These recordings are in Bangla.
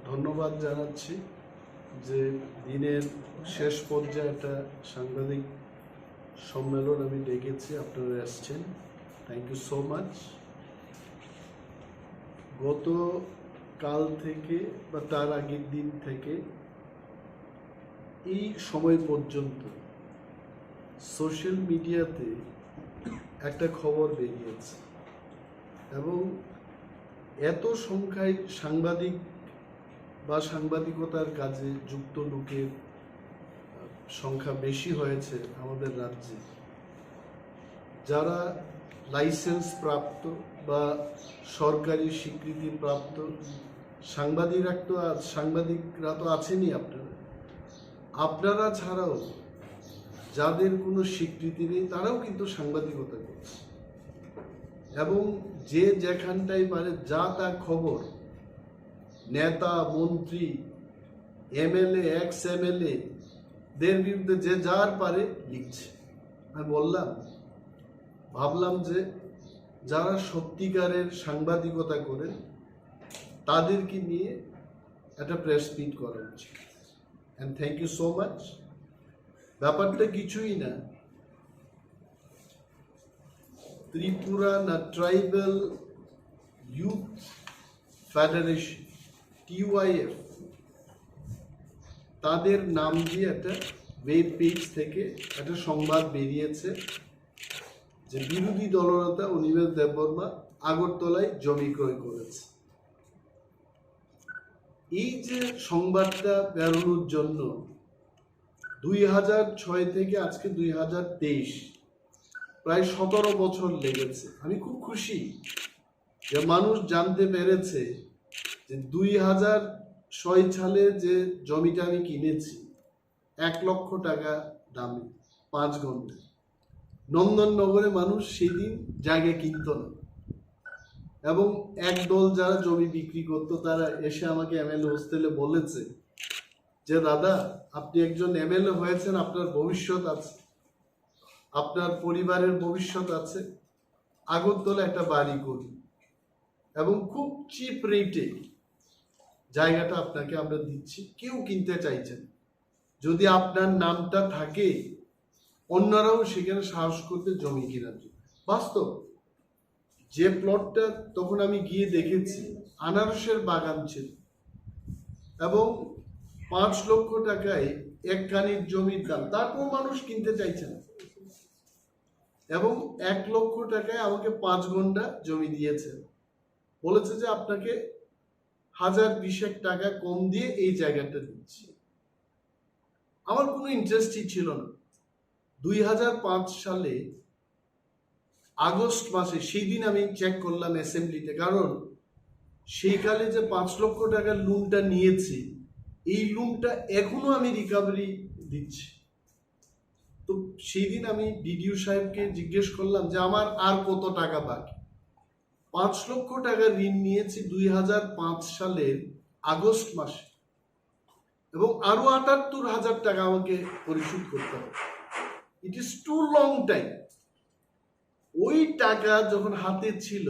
ধন্যবাদ জানাচ্ছি যে দিনের শেষ পর্যায়ে একটা সাংবাদিক সম্মেলন আমি ডেকেছি, আপনারা আসছেন, থ্যাংক ইউ সো মাচ। গত কাল থেকে বা তার আগের দিন থেকে এই সময় পর্যন্ত সোশ্যাল মিডিয়াতে একটা খবর বেরিয়েছে এবং এত সংখ্যায় সাংবাদিক বা সাংবাদিকতার কাজে যুক্ত লোকের সংখ্যা বেশি হয়েছে আমাদের রাজ্যে, যারা লাইসেন্স প্রাপ্ত বা সরকারি স্বীকৃতি প্রাপ্ত সাংবাদিকরা তো আছেনই। আপনারা ছাড়াও যাদের কোনো স্বীকৃতি নেই তারাও কিন্তু সাংবাদিকতা করছে এবং যে যেখানটাই পারে যা তার খবর নেতা মন্ত্রী এমএলএ এক্স এমএলএ দের বিরুদ্ধে যে যার পারে লিখছে। আমি ভাবলাম যে যারা সত্যিকারের সাংবাদিকতা করেন তাদেরকে নিয়ে একটা প্রেস মিট করা উচিত। And thank you so much. ব্যাপারটা কিছুই না, Tripura tribal youth federation TYF তাদের নাম দিয়ে একটা ওয়েব পেজ থেকে একটা সংবাদ বেরিয়েছে যে বিরোধী দলনেতা অনিমেষ দেববর্মা আগরতলায় জমি ক্রয় করেছে। এই যে সংবাদটা বেরোনোর জন্য 2006 থেকে আজকে 2023 প্রায় 17 বছর লেগেছে। আমি খুব খুশি যে মানুষ জানতে পেরেছে যে 2006 সালে যে জমিটা আমি কিনেছি 1 লক্ষ টাকা দামে 5 ঘন্টা, নন্দননগরে মানুষ সেদিন জায়গা কিনত না এবং একদল যারা জমি বিক্রি করতো তারা এসে আমাকে এমএলএ হোস্টেলে বলেছে যে দাদা, আপনি একজন এমএলএ হয়েছেন, আপনার ভবিষ্যৎ আছে, আপনার পরিবারের ভবিষ্যৎ আছে, আগরতলা একটা বাড়ি করি এবং খুব চিপ রেটে জায়গাটা আপনাকে আমরা দিচ্ছি, কেউ কিনতে চাইছেন, যদি আপনার নামটা থাকে অন্যরাও সেখানে সাহস করতে জমি কেনার জন্য। বাস্তব যে প্লটটা তখন আমি গিয়ে দেখেছি আনারসের বাগান ছিল এবং 5 লক্ষ টাকায় একখানির জমির দাম, তারপর মানুষ কিনতে চাইছে না এবং 1 লক্ষ টাকায় আমাকে 5 ঘন্টা জমি দিয়েছে, বলেছে যে আপনাকে 1020 টাকা কম দিয়ে এই জায়গাটা দিচ্ছি। আমার কোনো ইন্টারেস্টই ছিল না। 2005 সালে আগস্ট মাসে, সেই দিন আমি চেক করলাম অ্যাসেম্বলিতে, কারণ সেই কালে যে 5 লক্ষ টাকার লোনটা নিয়েছি এই লোনটা এখনো আমি রিকভারি দিচ্ছি। তো সেই দিন আমি ডিডিও সাহেবকে জিজ্ঞেস করলাম যে আমার আর কত টাকা বাকি। 5 লক্ষ টাকা ঋণ নিয়েছি 2005 সালের আগস্ট মাসে এবং আরো 78,000 টাকা আমাকে পরিশোধ করতে হবে। It is too long time. ওই টাকা যখন হাতে ছিল,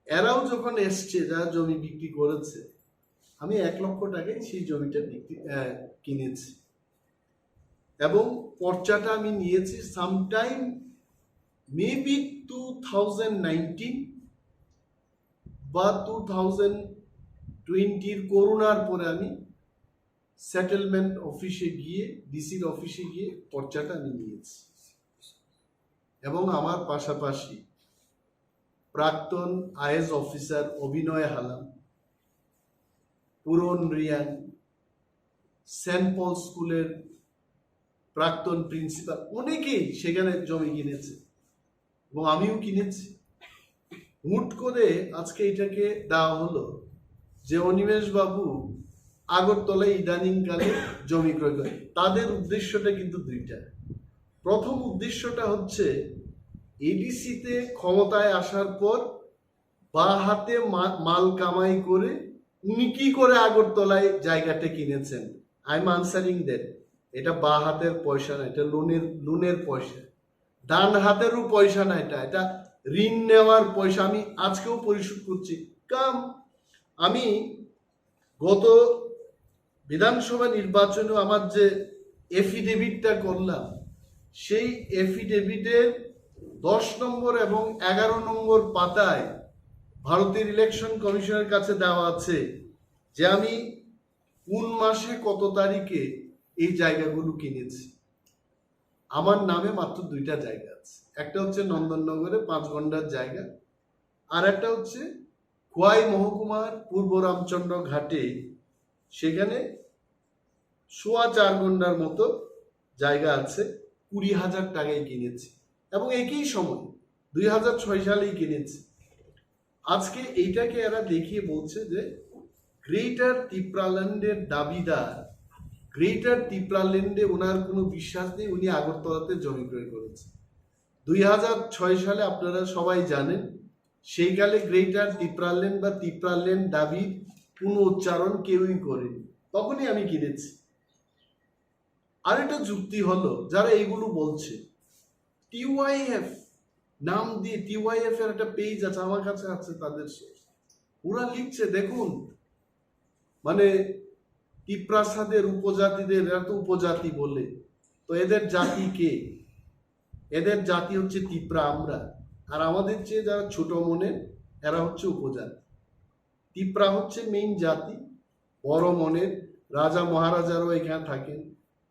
এরাও যখন এসছে যারা জমি বিক্রি করেছে, আমি 1 লক্ষ টাকায় সেই জমিটা কিনেছি এবং পর্চাটা আমি নিয়েছি সামটাইম মেবি 2019 বা 2020 করোনার পরে আমি সেটেলমেন্ট অফিসে গিয়ে, ডিসির অফিসে গিয়ে পর্চাটা আমি নিয়েছি এবং আমার পাশাপাশি প্রাক্তন আইএস অফিসার অভিনয় হালাম, পুরন রিয়ান, সেন্ট পল স্কুলের প্রাক্তন প্রিন্সিপাল, অনেকেই সেখানে জমি কিনেছে এবং আমিও কিনেছি। হুট করে আজকে এটাকে দেওয়া হলো যে অনিমেষ বাবু আগরতলায় ইদানিং কালে জমি ক্রয় করে। তাদের উদ্দেশ্যটা কিন্তু দুইটা। প্রথম উদ্দেশ্যটা হচ্ছে এডিসিতে ক্ষমতায় আসার পর বা হাতে মাল কামাই করে উনি কি করে আগরতলায় জায়গাটা কিনেছেন। I am answering that. এটা বা হাতের পয়সা না, এটা লোনের পয়সা। ডান হাতেরও পয়সা না, এটা ঋণ নেওয়ার পয়সা। আমি আজকেও পরিশোধ করছি। কাম আমি গত বিধানসভা নির্বাচনে আমার যে এফিডেভিটটা করলাম, সেই এফিডেভিটের 10 নম্বর এবং 11 নম্বর পাতায় ভারতের ইলেকশন কমিশনের কাছে দেওয়া আছে যে আমি কোন মাসে কত তারিখে এই জায়গাগুলো কিনেছি। আমার নামে মাত্র 2টা জায়গা আছে, একটা হচ্ছে নন্দননগরে 5 ঘন্টার জায়গা, আর একটা হচ্ছে খোয়াই মহকুমার পূর্ব রামচন্দ্র ঘাটে, সেখানে 4.25 ঘন্টার মতো জায়গা আছে। 20,000 টাকায় কিনেছি এবং একই সময় 2006 সালেই কিনেছি। আজকে এইটাকে এরা দেখিয়ে বলছে যে গ্রেটার ত্রিপুরাল্যান্ডের দাবিদার, গ্রেটার ত্রিপুরাল্যান্ডে ওনার কোনো বিশ্বাস নেই, উনি আগরতলাতে জমি ক্রয় করেছে 2006 সালে। আপনারা সবাই জানেন সেইকালে গ্রেটার ত্রিপুরাল্যান্ড বা ত্রিপুরাল্যান্ড দাবির কোনো উচ্চারণ কেউই করেনি, তখনই আমি কিনেছি। আরেকটা যুক্তি হলো, যারা এইগুলো বলছে টিওয়াইএফ নাম দিয়ে, টিওয়াইএফ এর একটা পেজ আছে, আমার কাছে আছে তাদের সোর্স, ওরা লিখছে দেখুন মানে টিপ্রাসাদের উপজাতিদের, এরা তো উপজাতি বলে, তো এদের জাতি কে? এদের জাতি হচ্ছে টিপ্রা আমরা, আর আমাদের চেয়ে যারা ছোট মনের এরা হচ্ছে উপজাতি। টিপ্রা হচ্ছে মেইন জাতি, বড় মনের, রাজা মহারাজারও এখানে থাকেন।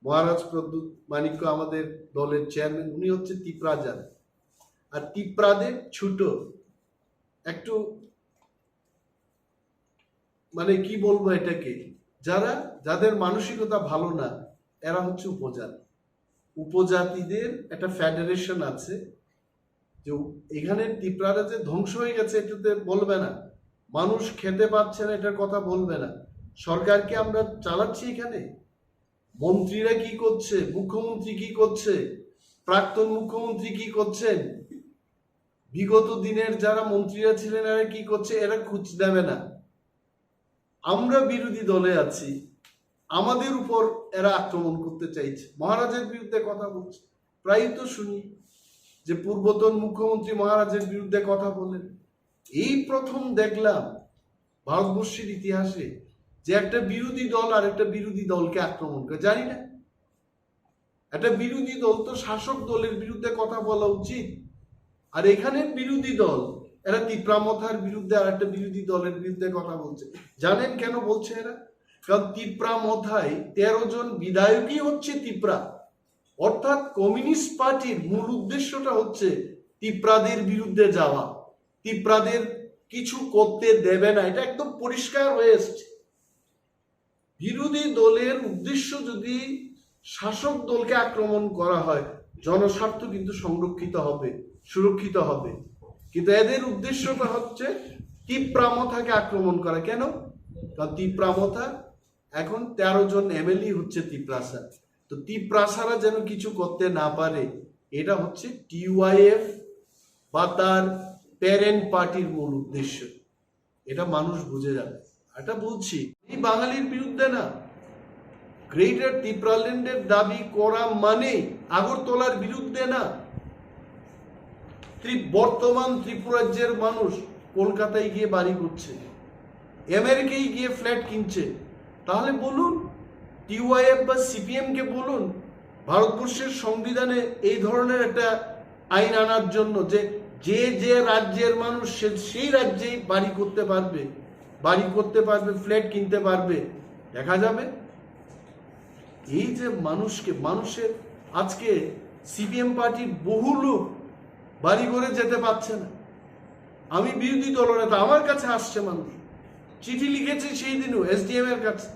মহারাজ প্রদ্যুৎ মাণিক্য আমাদের দলের চেয়ারম্যান, উনি হচ্ছে টিপ্রা জাতি। আর টিপ্রাদের ছোট একটু মানে কি বলবো এটাকে, যাদের মানসিকতা ভালো না, এরা হচ্ছে উপজাতি। উপজাতিদের একটা ফেডারেশন আছে, যে এখানে ত্রিপুরাটা যে ধ্বংস হয়ে গেছে এটাতে বলবে না, মানুষ খেতে পাচ্ছে না এটার কথা বলবে না, সরকারকে আমরা চালাচ্ছি এখানে, মন্ত্রীরা কি করছে, মুখ্যমন্ত্রী কি করছে, প্রাক্তন মুখ্যমন্ত্রী কি করছেন, বিগত দিনের যারা মন্ত্রীরা ছিলেন এরা কি করছে, এরা খুঁজ দেবে না। আমরা বিরোধী দলে আছি, আমাদের উপর এরা আক্রমণ করতে চাইছে, মহারাজের বিরুদ্ধে কথা বলছে। প্রায় তো শুনি যে পূর্বতন মুখ্যমন্ত্রী মহারাজের বিরুদ্ধে কথা বলেন। এই প্রথম দেখলাম ভারতবর্ষের ইতিহাসে যে একটা বিরোধী দল আর একটা বিরোধী দলকে আক্রমণ করে। জানি না, একটা বিরোধী দল তো শাসক দলের বিরুদ্ধে কথা বলা উচিত, আর এখানের বিরোধী দল এরা টিপ্রা মথার বিরুদ্ধে আর একটা বিরোধী দলের বিরুদ্ধে কথা বলছে। জানেন কেন বলছে এরা? কারণ টিপ্রা মথায় 13 জন বিধায়কই হচ্ছে টিপ্রা, অর্থাৎ কমিউনিস্ট পার্টির মূল উদ্দেশ্যটা হচ্ছে টিপ্রাদের বিরুদ্ধে যাওয়া, টিপ্রাদের কিছু করতে দেবে না, এটা একদম পরিষ্কার হয়ে এসছে। বিরোধী দলের উদ্দেশ্য যদি শাসক দলকে আক্রমণ করা হয়, জনস্বার্থ কিন্তু সংরক্ষিত হবে, সুরক্ষিত হবে, কিন্তু এদের উদ্দেশ্যটা হচ্ছে টিপ্রা মথাকে আক্রমণ করা। কেন? কারণ টিপ্রা মথা এখন 13 জন এমএলএ হচ্ছে টিপ্রাসা, তো টিপ্রাসারা যেন কিছু করতে না পারে, এটা হচ্ছে টিওয়াইএফ বা তার প্যারেন্ট পার্টির মূল উদ্দেশ্য। এটা মানুষ বুঝে যাবে। এটা বলছি এই বাঙালির বিরুদ্ধে না, গ্রেটার ত্রিপুরাল্যান্ডের দাবি করা মানে আগরতলার বিরুদ্ধে না। বর্তমান ত্রিপুরাজ্যের মানুষ কলকাতায় গিয়ে বাড়ি করছে, আমেরিকায় গিয়ে ফ্ল্যাট কিনছে, তাহলে বলুন টিওয়াইএফ বা সিপিএম কে বলুন ভারতবর্ষের সংবিধানে এই ধরনের একটা আইন আনার জন্য, যে যে যে রাজ্যের মানুষ সেই রাজ্যেই বাড়ি করতে পারবে, ফ্ল্যাট কিনতে পারবে, দেখা যাবে। এই যে মানুষের আজকে সিপিএম পার্টির বহু লোক বাড়ি করে যেতে পারছে না। আমি বিরোধী দলনেতা, আমার কাছে আসছে মানুষ, চিঠি লিখেছে সেই দিনও এসডিএম এর কাছে,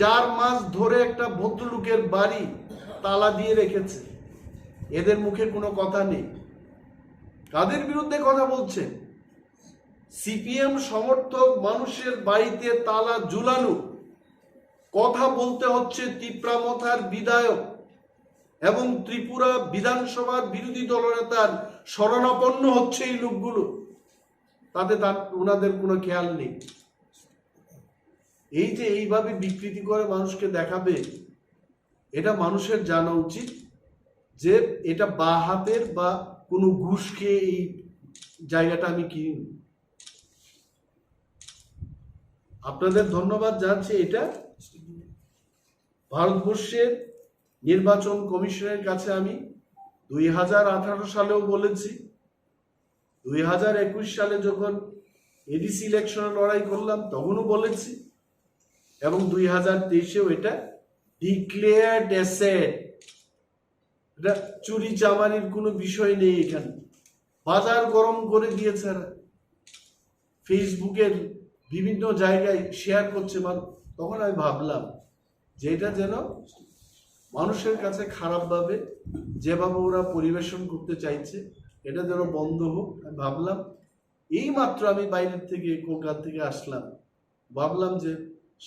4 মাস ধরে একটা ভদ্রলোকের বাড়ি তালা দিয়ে রেখেছে, এদের মুখে কোনো কথা নেই। কাদের বিরুদ্ধে কথা বলছে? সিপিএম সমর্থক মানুষের বাড়িতে তালা ঝুলানো, কথা বলতে হচ্ছে টিপ্রা মথার বিধায়ক এবং ত্রিপুরা বিধানসভার বিরোধী দলনেতার শরণাপন্ন হচ্ছে এই লোকগুলো, তাতে ওনাদের কোনো খেয়াল নেই। এই যে এইভাবে বিকৃতি করে মানুষকে দেখাবে, এটা মানুষের জানা উচিত যে এটা বা হাতের বা কোনো ঘুষ খেয়ে এই জায়গাটা আমি কিনি। আপনাদের ধন্যবাদ জানাচ্ছি। এটা ভারতবর্ষের নির্বাচন কমিশনের কাছে আমি 2018 সালেও বলেছি, 2021 সালে যখন এডিসি ইলেকশনে লড়াই করলাম তখনও বলেছি, এবং 2023-এও এটা ডিক্লেয়ার্ড অ্যাসেট। এটা চুরি চামারির কোনো বিষয় নেই। এখানে বাজার গরম করে দিয়েছে, ফেসবুকের বিভিন্ন জায়গায় শেয়ার করছে মানুষ। তখন আমি ভাবলাম যে এটা যেন মানুষের কাছে খারাপভাবে যেভাবে ওরা পরিবেশন করতে চাইছে এটা যেন বন্ধ হোক। আমি ভাবলাম, এই মাত্র আমি বাইরের থেকে কলকাতা থেকে আসলাম, ভাবলাম যে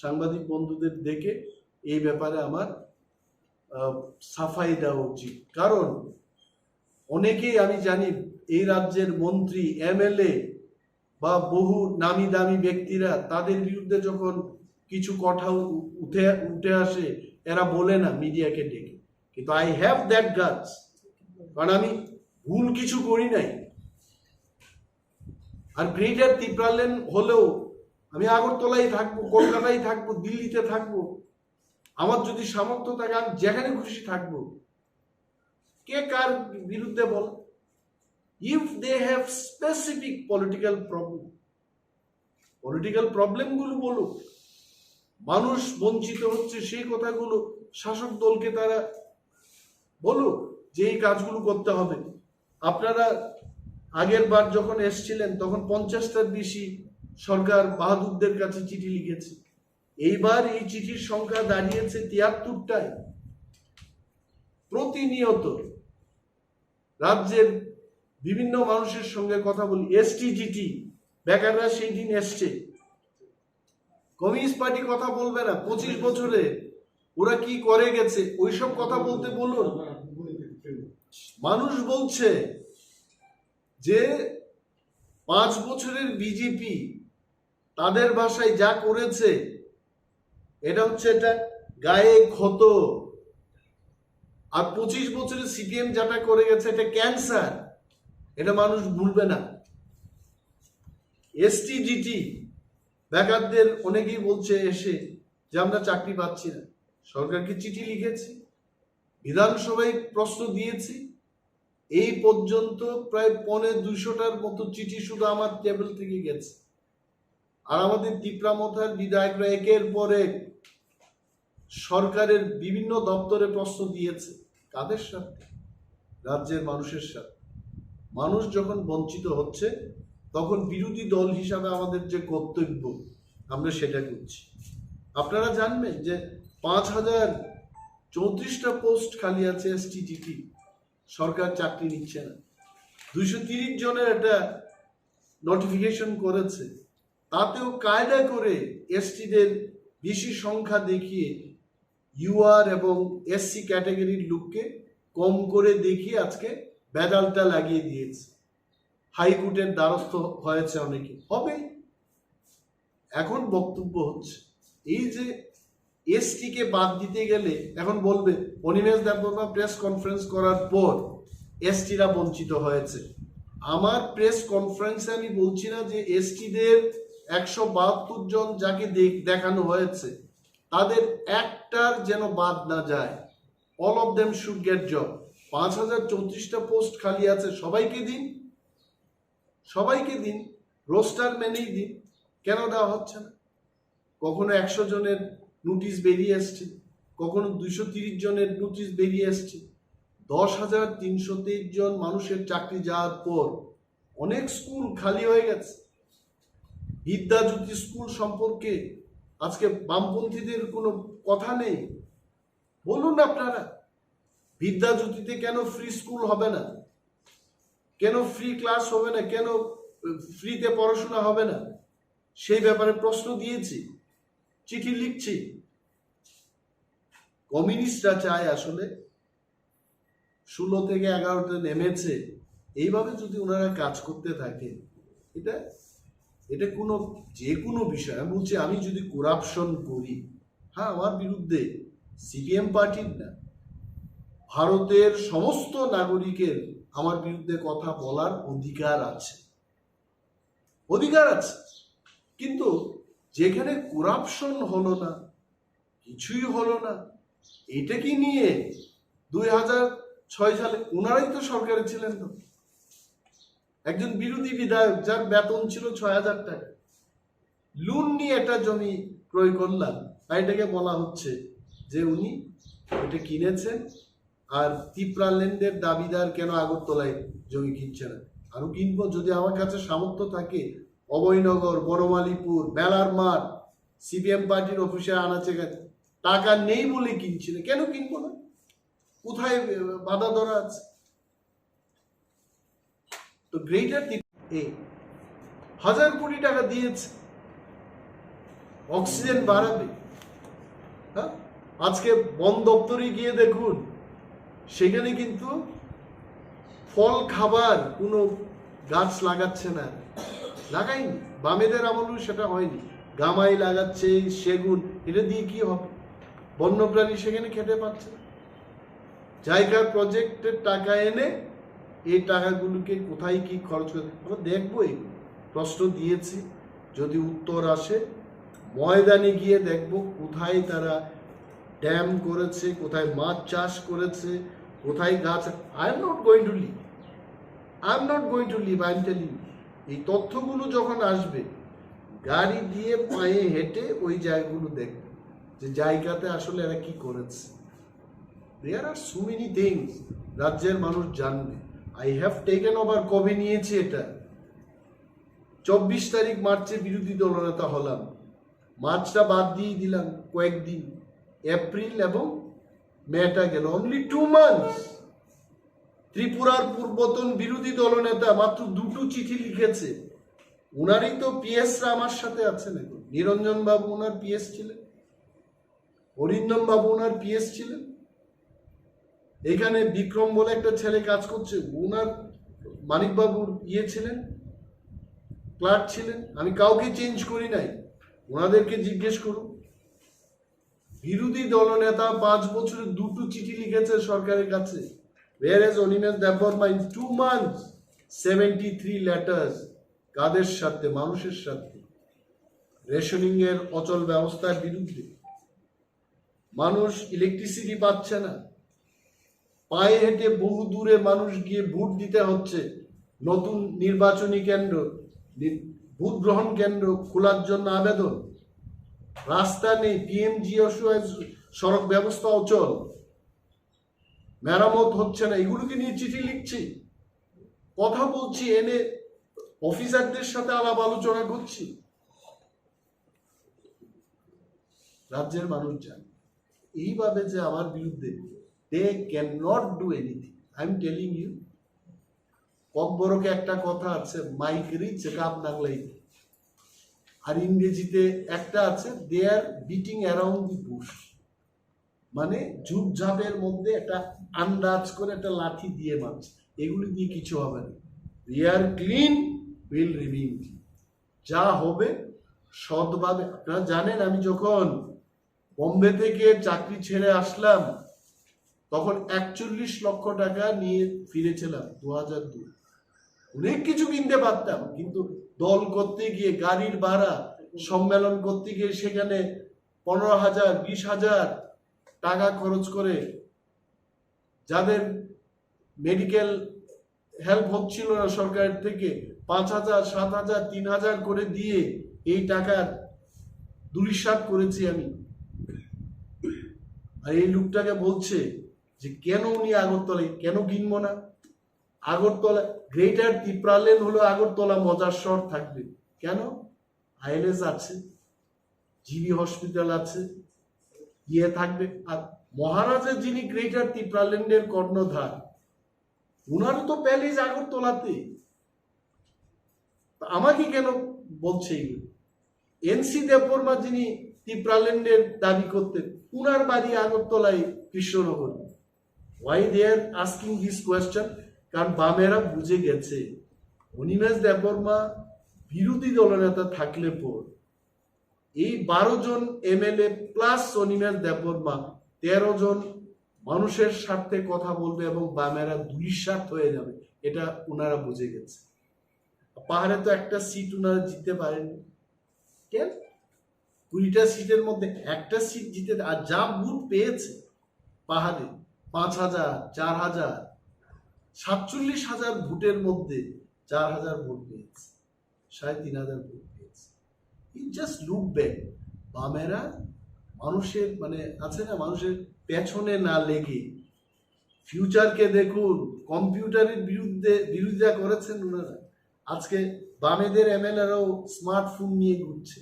সাংবাদিক বন্ধুদের দেখে এই ব্যাপারে আমার সাফাই দেওয়া উচিত। কারণ অনেকেই আমি জানি এই রাজ্যের মন্ত্রী, এমএলএ বা বহু নামি দামি ব্যক্তিরা তাদের বিরুদ্ধে যখন কিছু কথা উঠে আসে এরা বলে না মিডিয়াকে ডেকে, কিন্তু আই হ্যাভ দ্যাট গাটস, কারণ আমি ভুল কিছু করি নাই। আর গ্রেটার ত্রিপুরাল্যান্ড হলেও আমি আগরতলায় থাকবো, কলকাতায় থাকবো, দিল্লিতে থাকবো, আমার যদি সামর্থ্য থাকে আমি যেখানে খুশি থাকবো। কে কার বিরুদ্ধে বল? If they have specific political প্রবলেমগুলো বলুক। মানুষ বঞ্চিত হচ্ছে সেই কথাগুলো শাসক দলকে তারা বলুক যে এই কাজগুলো করতে হবে। আপনারা আগের বার যখন এসছিলেন তখন 50টার বেশি সরকার বাহাদুরদের কাছে চিঠি লিখেছে। এইবার এই চিঠির সংখ্যা দাঁড়িয়েছে 73টায়। প্রতিনিয়ত রাজ্যের বিভিন্ন মানুষের সঙ্গে কথা বলি। এসটিজিটি বেকাররা সেই দিন এসছে, কমিউনিস্ট পার্টি কথা বলবে না। 25 বছরে ওরা কি করে গেছে ওইসব কথা বলতে বলুন। মানুষ বলছে যে 5 বছরের বিজেপি তাদের ভাষায় যা করেছে এটা হচ্ছে এটা গায়ে ক্ষত, আর 25 বছরের সিপিএম যেটা করে গেছে এটা ক্যান্সার। এটা মানুষ ভুলবে না। এসটিজিটি বেকারদের অনেকেই বলছে এসে যে আমরা চাকরি পাচ্ছি না। সরকারকে চিঠি লিখেছি, বিধানসভায় প্রশ্ন দিয়েছি, এই পর্যন্ত প্রায় 250টার মতো চিঠি শুধু আমার টেবিল থেকে গেছে। আর আমাদের টিপ্রা মথার বিধায়করা একের পর এক সরকারের বিভিন্ন দপ্তরে প্রশ্ন দিয়েছে। কাদের সাথে? রাজ্যের মানুষের সাথে। মানুষ যখন বঞ্চিত হচ্ছে তখন বিরোধী দল হিসাবে আমাদের যে কর্তব্য আমরা সেটা করছি। আপনারা জানবেন যে 5034টা পোস্ট খালি আছে এসটিজিটি, সরকার চাকরি নিচ্ছে না। 230 জনের একটা নোটিফিকেশন করেছে, তাতেও কায়দা করে এসটিদের বেশি সংখ্যা দেখিয়ে ইউআর এবং এসসি ক্যাটাগরির লোককে কম করে দেখিয়ে আজকে বেদালটা লাগিয়ে দিয়েছে। হাইকোর্টের দ্বারস্থ হয়েছে অনেকে, হবে। এখন বক্তব্য হচ্ছে এই যে এসটিকে বাদ দিতে গেলে এখন বলবে অনিমেষ দেববর্মা প্রেস কনফারেন্স করার পর এসটিরা বঞ্চিত হয়েছে। আমার প্রেস কনফারেন্সে আমি বলছি না যে এসটিদের 172 জন যাকে দেখানো হয়েছে তাদের একটার যেন বাদ না যায়। All of them should get job. 5034টা পোস্ট খালি আছে, সবাইকে দিন, সবাইকে দিন, রোস্টার মেনেই দিন। কেন দেওয়া হচ্ছে না? কখনো 100 জনের নোটিশ বেরিয়ে এসছে, কখনো 230 জনের নোটিশ বেরিয়ে এসছে। 10,323 জন মানুষের চাকরি যাওয়ার পর অনেক স্কুল খালি হয়ে গেছে। বিদ্যাজ্যোতি স্কুল সম্পর্কে আজকে বামপন্থীদের কোনো কথা নেই। বলুন আপনারা, বিদ্যাজ্যোতিতে কেন ফ্রি স্কুল হবে না? কেন ফ্রি ক্লাস হবে না? কেন ফ্রিতে পড়াশোনা হবে না? সেই ব্যাপারে প্রশ্ন দিয়েছি, চিঠি লিখছি। কমিউনিস্টরা চায় আসলে 16 থেকে 11তে নেমেছে, এইভাবে যদি ওনারা কাজ করতে থাকে এটা কোনো যে কোনো বিষয়। আমি বলছি আমি যদি করাপশন করি, হ্যাঁ আমার বিরুদ্ধে সিপিএম পার্টির না, ভারতের সমস্ত নাগরিকের আমার বিরুদ্ধে কথা বলার অধিকার আছে, অধিকার আছে। কিন্তু যেখানে করাপশন হলো না, কিছুই হলো না। এটা কি নিয়ে 2006 সালে ওনারাই তো সরকারে ছিলেন, তো একজন বিরোধী বিধায়ক যার বেতন ছিল 6,000 টাকা, লোন নিয়ে একটা জমি ক্রয় করলাম, এটাকে বলা হচ্ছে যে উনি এটা কিনেছেন। আর তিপ্রা ল্যান্ডের দাবিদার কেন আগরতলায় জমি কিনছে না? আরো কিনবো যদি আমার কাছে সামর্থ্য থাকে। অভয়নগর, বনমালীপুর, বেলার মাঠ, সিপিএম পার্টির অফিসে আনাচে গেছে, টাকা নেই বলে কিনছি না। কেন কিনবো না? কোথায় বাধা ধরা আছে? তো গ্রেটার 1,000 কোটি টাকা দিয়েছে, অক্সিজেন বাড়াবে। হ্যাঁ, আজকে বন দপ্তরে গিয়ে দেখুন, সেখানে কিন্তু ফল খাবার কোনো গাছ লাগাচ্ছে না, লাগাইনি। বামেদের আমলেও সেটা হয়নি। গামাই লাগাচ্ছে, সেগুন, এটা দিয়ে কি হবে? বন্যপ্রাণী সেখানে খেতে পাচ্ছে না। জায়গা প্রজেক্টের টাকা এনে এই টাকাগুলোকে কোথায় কি খরচ করে আমরা দেখবো। এই প্রশ্ন দিয়েছি, যদি উত্তর আসে ময়দানে গিয়ে দেখব কোথায় তারা ড্যাম করেছে, কোথায় মাছ চাষ করেছে, কোথায় গাছ। I am not going to leave, I am telling. এই তথ্যগুলো যখন আসবে, গাড়ি দিয়ে পায়ে হেঁটে ওই জায়গাগুলো দেখবে যে জায়গাতে আসলে এরা কি করেছে। দেয়ার আর সো মেনি থিংস রাজ্যের মানুষ জানবে। I have taken over. কবে নিয়েছি এটা? 24 তারিখ মার্চে বিরোধী দলনেতা হলাম, মার্চটা বাদ দিয়ে দিলাম কয়েকদিন, এপ্রিল এবং মেটা গেল, অনলি 2 মান্থস। ত্রিপুরার পূর্বতন বিরোধী দলনেতা মাত্র 2টো চিঠি লিখেছে। উনারই তো পিএসরা আমার সাথে আছেন। এখন নিরঞ্জন বাবু ওনার পিএস ছিলেন, অরিন্দম বাবু ওনার পিএস ছিলেন। এখানে বিক্রম বলে একটা ছেলে কাজ করছে, ওনার মানিক বাবুর ছিলেন, ক্লার্ক ছিলেন। আমি কাউকে চেঞ্জ করি নাই, ওনাদেরকে জিজ্ঞেস করুন। বিরোধী দলনেতা 5 বছরে 2টো চিঠি লিখেছে সরকারের কাছে। Whereas Animesh Debbarma in 2 months 73 letters। কাদের সাথে? মানুষের সাথে। রেশনিং এর অচল ব্যবস্থার বিরুদ্ধে। মানুষ ইলেকট্রিসিটি পাচ্ছে না, পায়ে হেঁটে বহু দূরে মানুষ গিয়ে ভোট দিতে হচ্ছে। নতুন নির্বাচনী কেন্দ্র, ভোট গ্রহণ কেন্দ্র খোলার জন্য আবেদন, রাস্তা নেই, পিএমজিও সড়ক ব্যবস্থা অচল, মেরামত হচ্ছে না। এগুলোকে নিয়ে চিঠি লিখছি, কথা বলছি, এনে অফিসারদের সাথে আলাপ আলোচনা করছি। রাজ্যের মানুষ জানে এইভাবে যে আমার বিরুদ্ধে they can not do anything. I am telling you. ককবরকে একটা কথা আছে, মাইক রিচ কাপ নাগলাই। আর ইংরেজিতে একটা আছে, they are beating around the bush, মানে ঝুপঝাপের মধ্যে একটা আন্দাজ করে একটা লাঠি দিয়ে মারছে। এগুলি দিয়ে কিছু হবে না। We are clean, will remain. যা হবে সৎভাবে। আপনারা জানেন, আমি যখন বোম্বে থেকে চাকরি ছেড়ে আসলাম তখন 41 লক্ষ টাকা নিয়ে ফিরেছিলাম 2002। অনেক কিছু কিনতে পারতাম, কিন্তু দল করতে গিয়ে, গাড়ির ভাড়া, সম্মেলন করতে গিয়ে সেখানে 15,000 20,000 টাকা খরচ করে, যাদের মেডিকেল হেল্প হচ্ছিল না সরকারের থেকে, 5,000 7,000 3,000 করে দিয়ে এই টাকার দুলিশাত করেছি আমি। আর এই লোকটাকে বলছে যে কেন উনি আগরতলায়, কেন কিনবো না? আগরতলা গ্রেটার তিপ্রা লেন হলো আগরতলা মজার শহর থাকবে কেন? আইএলএস আছে, জিবি হসপিটাল আছে, থাকবে। আর মহারাজের যিনি গ্রেটার তিপ্রা ল্যান্ডের কর্ণধার, উনারও তো প্যালেস আগরতলাতে। আমাকে কেন বলছে? এনসি দেববর্মা যিনি তিপ্রা ল্যান্ডের দাবি করতেন, উনার বাড়ি আগরতলায় Krishnanagar. Why they are asking this question? কারণ বামেরা বুঝে গেছে অনিমেষ দেববর্মা বিরোধী দলনেতা থাকলে পর এই 12 জন এমএলএ প্লাস অনিমেষ দেববর্মা 13 জন মানুষের স্বার্থে কথা বলবে এবং বামেরা দুলিশাত হয়ে যাবে। এটা ওনারা বুঝে গেছে। পাহাড়ে তো একটা সিট ওনারা জিততে পারেনি। কেন? 20টা সিটের মধ্যে একটা সিট জিতে, আর যা ভোট পেয়েছে পাহাড়ে 5,000, 4,000, 47,000 ভোটের মধ্যে 4,000 ভোট পেয়েছে, 3,500 ভোট পেয়েছে। You just look back. বামেরা মানুষের মানে আছে না, মানুষের পেছনে না লেগে ফিউচারকে দেখুন। কম্পিউটারের বিরোধিতা করেছেন ওনারা। আজকে বামেদের এমএলএরাও স্মার্টফোন নিয়ে ঘুরছে।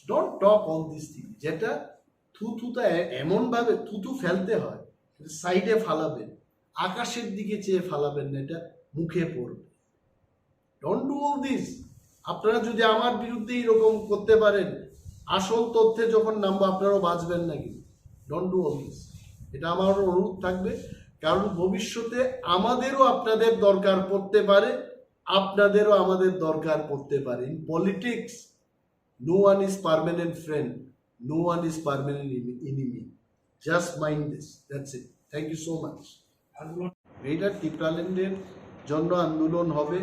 Don't talk on this thing. যেটা থুতুটা এমন ভাবে থুতু ফেলতে হয়, সাইডে ফালাবেন, আকাশের দিকে চেয়ে ফালাবেন না, এটা মুখে পড়বে। Don't do all this. আপনারা যদি আমার বিরুদ্ধে এরকম করতে পারেন, আসল তথ্যে যখন নামবো আপনারাও বাঁচবেন নাকি? Don't do all this. এটা আমার অনুরোধ থাকবে, কারণ ভবিষ্যতে আমাদেরও আপনাদের দরকার পড়তে পারে, আপনাদেরও আমাদের দরকার পড়তে পারে। In politics no one is permanent friend, no one is permanent enemy. Just mind this. That's it. Thank you so much. এটা টিপ্রাল্যান্ডের জন্য আন্দোলন হবে।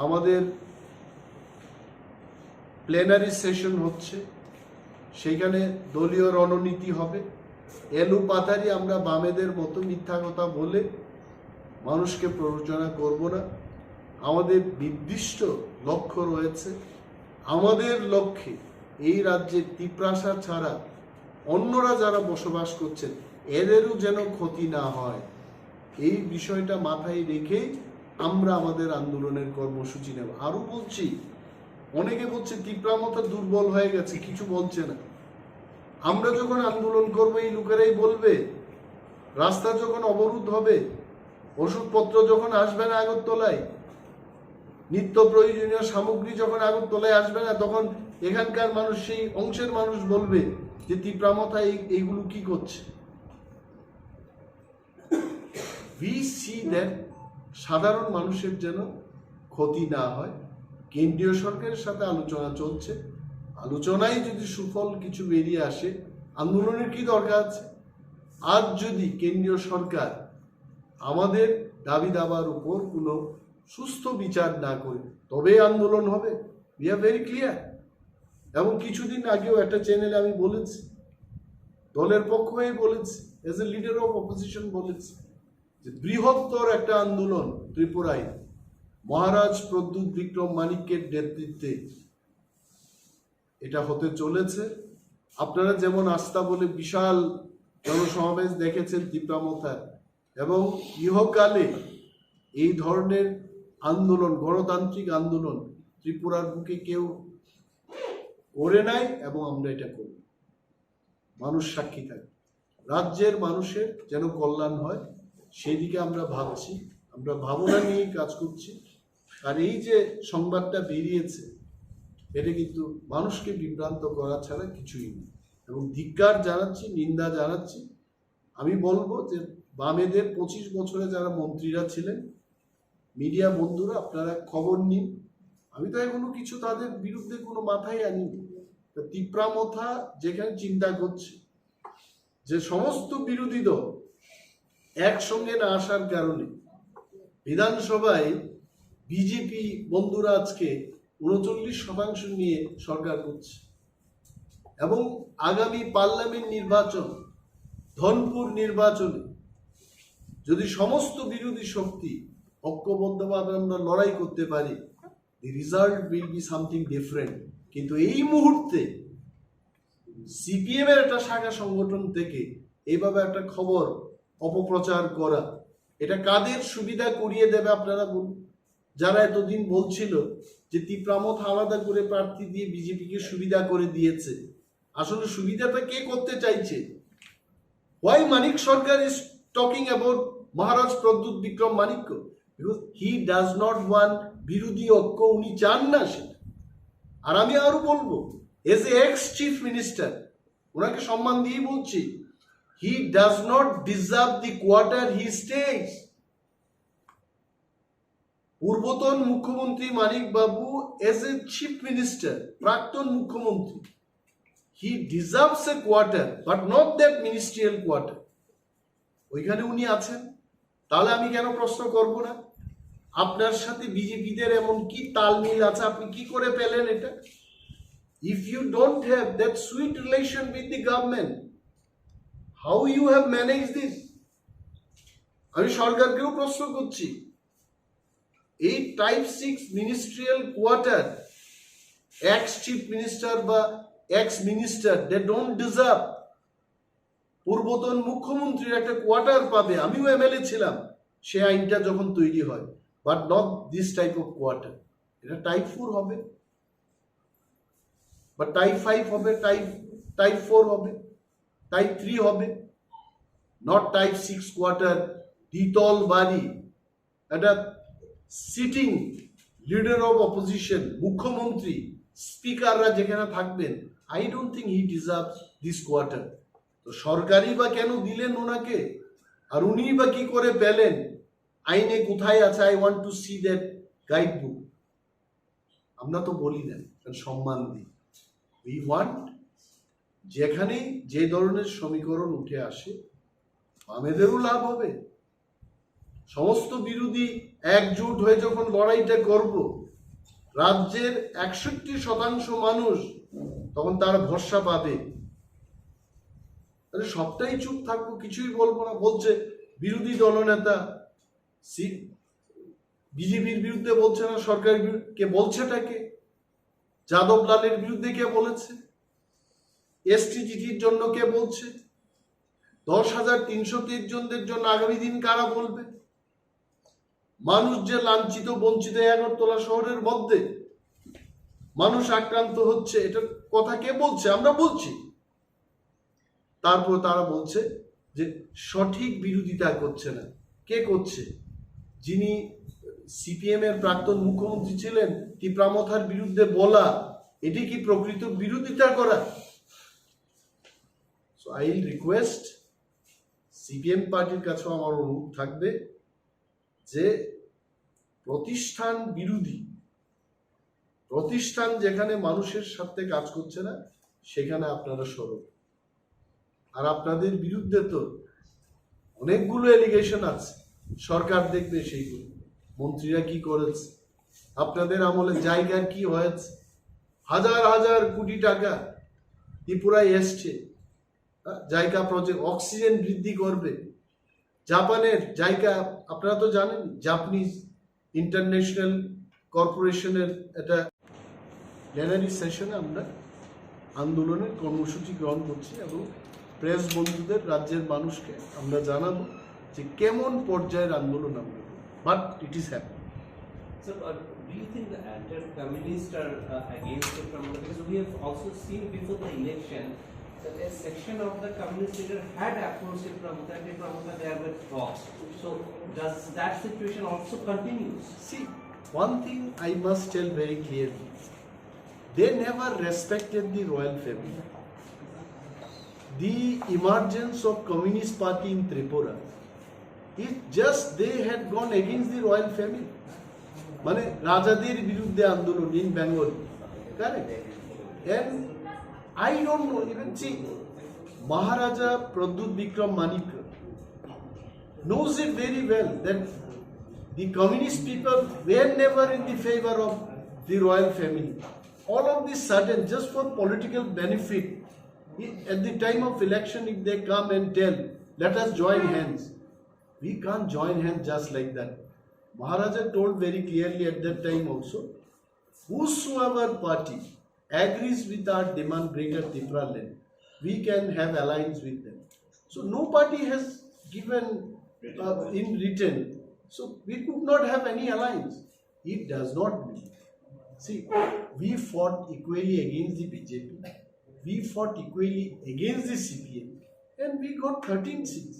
আমাদের প্লেনারি সেশন হচ্ছে, সেখানে দলীয় রণনীতি হবে। এলু পাতারি আমরা বামেদের মতো মিথ্যা কথা বলে মানুষকে প্ররোচনা করব না। আমাদের নির্দিষ্ট লক্ষ্য রয়েছে। আমাদের লক্ষ্যে এই রাজ্যে তিপ্রাসা ছাড়া অন্যরা যারা বসবাস করছেন এদেরও যেন ক্ষতি না হয়, এই বিষয়টা মাথায় রেখেই আমরা আমাদের আন্দোলনের কর্মসূচি নেব। আরো বলছি, অনেকে বলছে তিপ্রা মথা দুর্বল হয়ে গেছে, কিছু বলছে না। আমরা যখন আন্দোলন করবো এই লোকেরাই বলবে, রাস্তা যখন অবরোধ হবে, ওষুধপত্র যখন আসবে না আগরতলায়, নিত্য প্রয়োজনীয় সামগ্রী যখন আগরতলায় আসবে না, তখন এখানকার মানুষ, সেই অংশের মানুষ বলবে যে তিপ্রা মথা এইগুলো কি করছে। উই সি দ্যাট সাধারণ মানুষের যেন ক্ষতি না হয়। কেন্দ্রীয় সরকারের সাথে আলোচনা চলছে, আলোচনায় যদি সুফল কিছু বেরিয়ে আসে, আন্দোলনের কি দরকার আছে? আজ যদি কেন্দ্রীয় সরকার আমাদের দাবি দাবার উপর কোনো সুস্থ বিচার না করে, তবে আন্দোলন হবে। We are very clear. এবং কিছুদিন আগেও একটা চ্যানেলে আমি বলেছি, দলের পক্ষ হয়ে বলেছি, as a leader of opposition বলেছি, যে বৃহত্তর একটা আন্দোলন ত্রিপুরায় মহারাজ প্রদ্যুৎ বিক্রম মানিক্যের নেতৃত্বে এটা হতে চলেছে। আপনারা যেমন আস্থা বলে বিশাল জনসমাবেশ দেখেছেন তিপ্রা মথায়, এবং ইহকালে এই ধরনের আন্দোলন, গণতান্ত্রিক আন্দোলন ত্রিপুরার বুকে কেউ করে নাই, এবং আমরা এটা করি। মানুষ সাক্ষী থাকে। রাজ্যের মানুষের যেন কল্যাণ হয় সেদিকে আমরা ভাবছি, আমরা ভাবনা নিয়ে কাজ করছি। আর এই যে সংবাদটা বেরিয়েছে, এটা কিন্তু মানুষকে বিভ্রান্ত করা ছাড়া কিছুই নেই, এবং ধিক্কার জানাচ্ছি, নিন্দা জানাচ্ছি। আমি বলবো যে বামেদের 25 বছরে যারা মন্ত্রীরা ছিলেন, মিডিয়া বন্ধুরা আপনারা খবর নিন। আমি তো এখনো কিছু তাদের বিরুদ্ধে কোনো মাথায় আনিনি। তিপ্রা মথা যেখানে চিন্তা করছে যে সমস্ত বিরোধী দল একসঙ্গে না আসার কারণে বিধানসভায় বিজেপি বন্ধুরা আজকে 39% নিয়ে সরকার করছে, এবং আগামী পার্লামেন্ট নির্বাচন, ধনপুর নির্বাচনে যদি সমস্ত বিরোধী শক্তি ঐক্যবদ্ধভাবে আমরা লড়াই করতে পারি, the result will be something different. কিন্তু এই মুহূর্তে সিপিএম এর একটা শাখা সংগঠন থেকে এইভাবে একটা খবর অপপ্রচার করা, এটা কাদের সুবিধা করিয়ে দেবে আপনারা বলুন? যারা এতদিন বলছিল যে তিপ্রা মথা আলাদা করে প্রার্থী দিয়ে বিজেপিকে সুবিধা করে দিয়েছে, আসলে সুবিধাটা কে করতে চাইছে? Why Manik Sarkar is talking about Maharaj Pradyut Vikram Manikya? Because he does not want বিরোধী ঐক্য, উনি চান না সেটা। আর আমি আরো বলবো, as a x chief minister, ওনাকে সম্মান দিয়ে বলছি, he does not deserve the quarter he stays. পূর্বতন মুখ্যমন্ত্রী মানিক বাবু এজ এ চিফ মিনিস্টার, প্রাক্তন মুখ্যমন্ত্রী, he deserves a quarter but not that ministerial quarter. ওইখানে উনি আছেন। তাহলে আমি কেন প্রশ্ন করব না? আপনার সাথে বিজেপিদের এমন কি তালমিল আছে, আপনি কি করে পেলেন এটা? If you don't have that sweet relation with the government, how you have managed this? আমি সরকারকেও প্রশ্ন করছি, এই type 6 ministerial quarter ex chief minister বা ex minister they don't deserve পূর্বতন মুখ্যমন্ত্রীর একটা কোয়ার্টার পাবে। আমিও এমএলএ ছিলাম সে আইনটা যখন তৈরি হয়, but not this type of quarter. এটা টাইপ 4 হবে বা টাইপ 5 হবে, টাইপ 4 হবে, টাইপ 3 হবে, নট টাইপ 6 কোয়ার্টার, দ্বিতল বাড়ি, একটা সিটিং লিডার অফ অপোজিশন, মুখ্যমন্ত্রী, স্পিকাররা যেখানে থাকবেন, I don't think he deserve this quarter. তো সরকারই বা কেন দিলেন ওনাকে, আর উনি বা কি করে পেলেন? আইনে কোথায় আছে? I want to see that guide book. আমরা তো বলি না, সম্মান দিই। উই ওয়ান্ট, যেখানেই যে ধরনের সমীকরণ উঠে আসে বামেদেরও লাভ হবে। সমস্ত বিরোধী একজোট হয়ে যখন লড়াইটা করব, রাজ্যের 61% মানুষ তখন তারা ভরসা পাবে। তাহলে সবটাই চুপ থাকবো, কিছুই বলবো না। বলছে বিরোধী দলনেতা বিজেপির বিরুদ্ধে বলছে না, সরকারের বিরুদ্ধে। কে বলছেটাকে? যাদব লালের বিরুদ্ধে কে বলেছে? এসটিজিটির জন্য কে বলছে? 10,323 জনদের জন্য আগামী দিন কারা বলবে? মানুষ যে লাঞ্ছিত বঞ্চিত, আগরতলা শহরের মধ্যে মানুষ আক্রান্ত হচ্ছে, এটার কথা কে বলছে? আমরা বলছি। তারপর তারা বলছে যে সঠিক বিরোধিতা করছে না। কে করছে? যিনি সিপিএম এর প্রাক্তন মুখ্যমন্ত্রী ছিলেন, টিপ্রা মথার বিরুদ্ধে বলা, এটি কি প্রকৃত বিরোধিতা করা? So I will request, CPM পার্টির কাছেও আমার অনুরোধ থাকবে যে প্রতিষ্ঠান বিরোধী প্রতিষ্ঠান যেখানে মানুষের সাথে কাজ করছে না সেখানে আপনারা সরব। আর আপনাদের বিরুদ্ধে তো অনেকগুলো এলিগেশন আছে, সরকার দেখবে সেইগুলো। মন্ত্রীরা কি করেছে, আপনাদের আমলে জায়গার কি হয়েছে, হাজার হাজার কোটি টাকা ত্রিপুরায় এসছে জায়গা প্রজেক্ট, অক্সিজেন বৃদ্ধি করবে। জাপানের জায়গা আপনারা তো জানেন, জাপানিজ ইন্টারন্যাশনাল কর্পোরেশনের একটা প্ল্যানারি সেশনে আমরা আন্দোলনের কর্মসূচি গ্রহণ করছি এবং প্রেস বন্ধুদের, রাজ্যের মানুষকে আমরা জানাবো যে কেমন পর্যায়ের আন্দোলন আমরা, but it is happening. So, do you think the anti-communists are against it from the, because we have also seen before the election that a section of the communist leader had approached Tipra Mothani, there were talks. So, does that situation also continue? See, one thing I must tell very clearly, they never respected the royal family. The emergence of Communist Party in Tripura, it just they had gone against the royal family. মানে রাজাদের বিরুদ্ধে আন্দোলন in Bengal, correct? And I don't know, even see, Maharaja Pradyut Vikram Manik knows it very well that the communist people were never in the favor of the royal family. All of this sudden, just for political benefit, at the time of election, if they come and tell, let us join hands, we can't join hands just like that. Maharaja told very clearly at that time also, whosoever party agrees with our demand, greater Tipra land, we can have alliance with them. So no party has given in written, so we could not have any alliance. It does not mean. See, we fought equally against the BJP, we fought equally against the CPM, and we got 13 seats.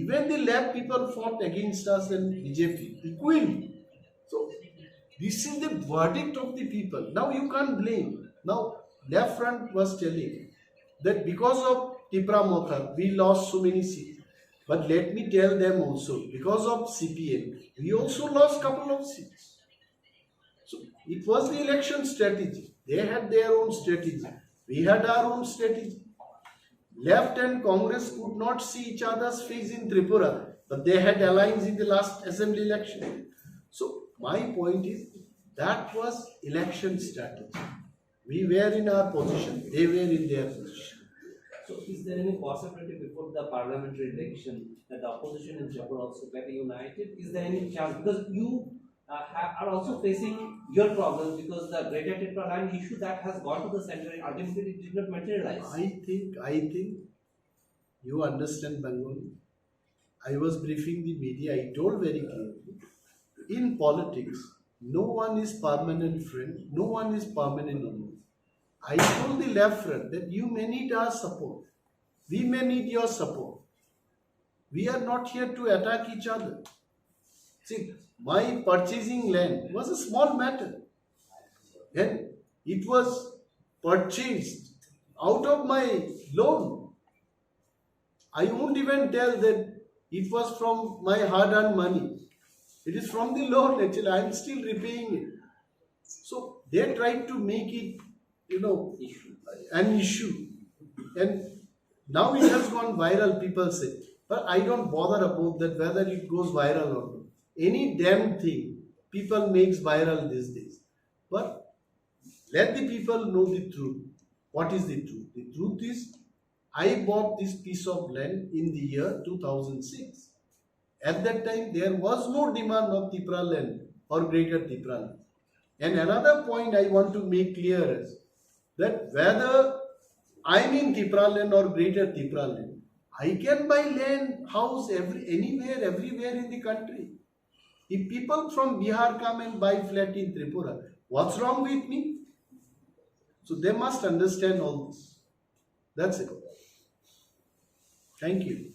Even the left people fought against us and BJP equally. So this is the verdict of the people. Now you can't blame. Now left front was telling that because of Tipra Mothani we lost so many seats. But let me tell them also, because of CPM we also lost couple of seats. So it was the election strategy. They had their own strategy. We had our own strategy. Left and Congress could not see each other's face in Tripura, but they had alliance in the last assembly election. So my point is that was election strategy. We were in our position, they were in their position. So, is there any possibility before the parliamentary election that the opposition in Jaipur also get united? Is there any chance? Because you are also facing your problems because the Greater Tipra land issue that has gone to the center ultimately it did not materialize. I think you understand Bengali. I was briefing the media, I told very clearly, in politics, no one is permanent friend, no one is permanent enemy. I told the left front that you may need our support. We may need your support. We are not here to attack each other. See, my purchasing land was a small matter. And it was purchased out of my loan. I won't even tell that it was from my hard-earned money. It is from the loan actually. I am still repaying it. So they tried to make it, an issue. And now it has gone viral, people say. But I don't bother about that, whether it goes viral or not. Any damn thing people makes viral these days. But let the people know the truth. What is the truth? The truth is, I bought this piece of land in the year 2006. At that time, there was no demand of Tipra land or Greater Tipra land. And another point I want to make clear is that whether I'm in Tipra land or Greater Tipra land, I can buy land, house anywhere, everywhere in the country. If people from Bihar come and buy flat in Tripura, what's wrong with me? So they must understand all this. That's it. Thank you.